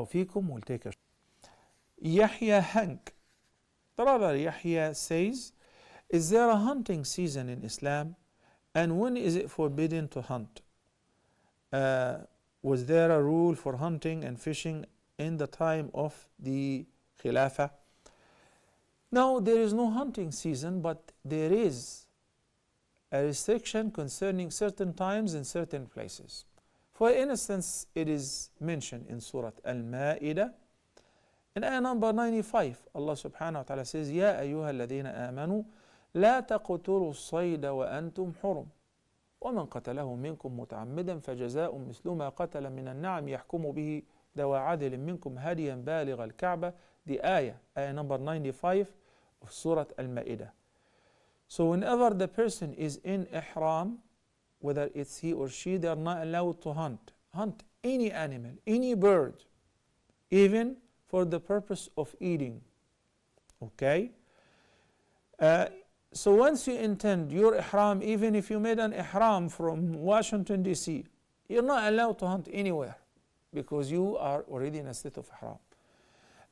Barakallahu feekum. We'll take a Yahya Hank. Brother Yahya says, is there a hunting season in Islam? And when is it forbidden to hunt? Was there a rule for hunting and fishing in the time of the Khilafah? No, there is no hunting season, but there is a restriction concerning certain times in certain places. For instance, it is mentioned in Surah Al-Ma'idah, in ayah number 95, Allah subhanahu wa ta'ala says, يَا أَيُّهَا الَّذِينَ آمَنُوا لَا تَقْتُلُوا الصَّيْدَ وَأَنْتُمْ حُرُمٌ وَمَنْ قَتَلَهُ مِنْكُمْ مُتَعَمِّدًا فَجَزَاءٌ مِثْلُ مَا قَتَلَ مِنَ النَّعَمِ يَحْكُمُ بِهِ ذَوَى عَدْلٍ مِنْكُمْ هَدْيًا بَالِغَ الْكَعْبَةِ. The ayah number 95 of Surah Al-Ma'idah. So whenever the person is in ihram, whether it's he or she, they are not allowed to hunt any animal, any bird, even for the purpose of eating. Okay? So once you intend your ihram, even if you made an ihram from Washington DC, you're not allowed to hunt anywhere because you are already in a state of ihram.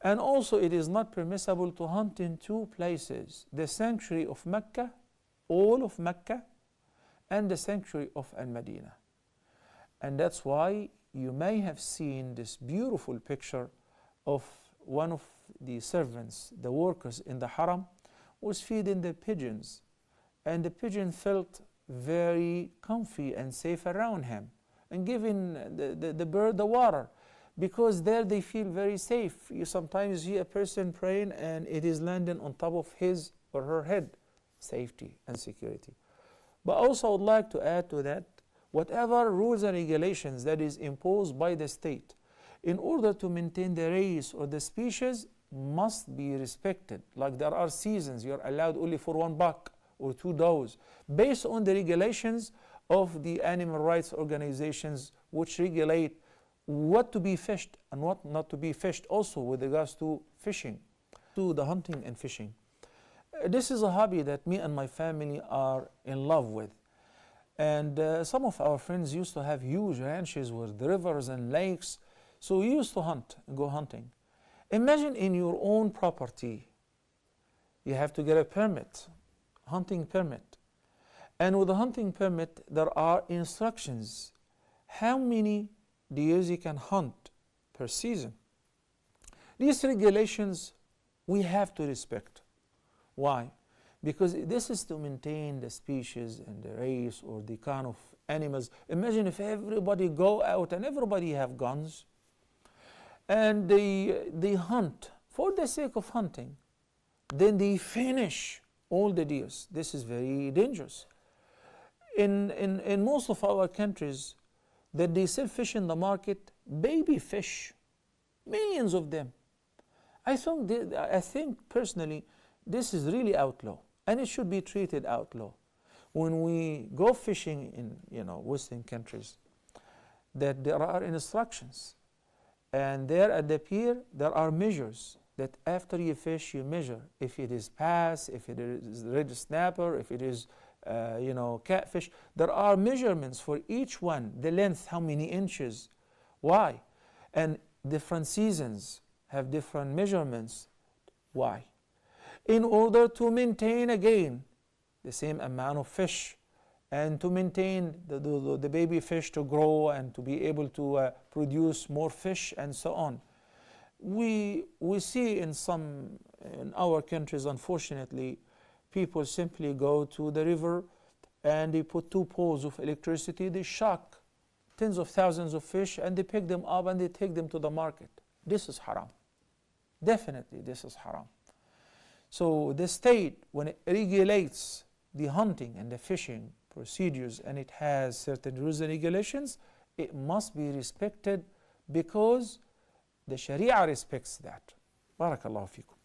And also it is not permissible to hunt in two places, the sanctuary of Mecca, all of Mecca, and the sanctuary of Al-Madinah. And that's why you may have seen this beautiful picture of one of the servants, the workers in the haram, was feeding the pigeons. And the pigeon felt very comfy and safe around him and giving the bird the water. Because there they feel very safe. You sometimes see a person praying and it is landing on top of his or her head. Safety and security. But also I would like to add to that, whatever rules and regulations that is imposed by the state in order to maintain the race or the species must be respected. Like there are seasons, you're allowed only for one buck or 2 does, based on the regulations of the animal rights organizations which regulate what to be fished and what not to be fished, also with regards to fishing, to the hunting and fishing. This is a hobby that me and my family are in love with. And some of our friends used to have huge ranches with rivers and lakes, so we used to hunt and go hunting. Imagine in your own property, you have to get a permit, hunting permit. And with the hunting permit, there are instructions how many deers you can hunt per season. These regulations we have to respect. Why? Because this is to maintain the species and the race or the kind of animals. Imagine if everybody go out and everybody have guns and they hunt for the sake of hunting, then they finish all the deers. This is very dangerous. In most of our countries, that they sell fish in the market, baby fish, millions of them. I think personally, this is really outlaw, and it should be treated outlaw. When we go fishing in Western countries, that there are instructions, and there at the pier there are measures that after you fish you measure if it is bass, if it is red snapper, if it is catfish. There are measurements for each one, the length, how many inches. Why? And different seasons have different measurements. Why? In order to maintain again the same amount of fish and to maintain the baby fish to grow and to be able to produce more fish and so on. We see in our countries, unfortunately, people simply go to the river and they put 2 poles of electricity, they shock tens of thousands of fish and they pick them up and they take them to the market. This is haram. Definitely this is haram. So the state, when it regulates the hunting and the fishing procedures and it has certain rules and regulations, it must be respected because the Sharia respects that. Barakallahu feekum.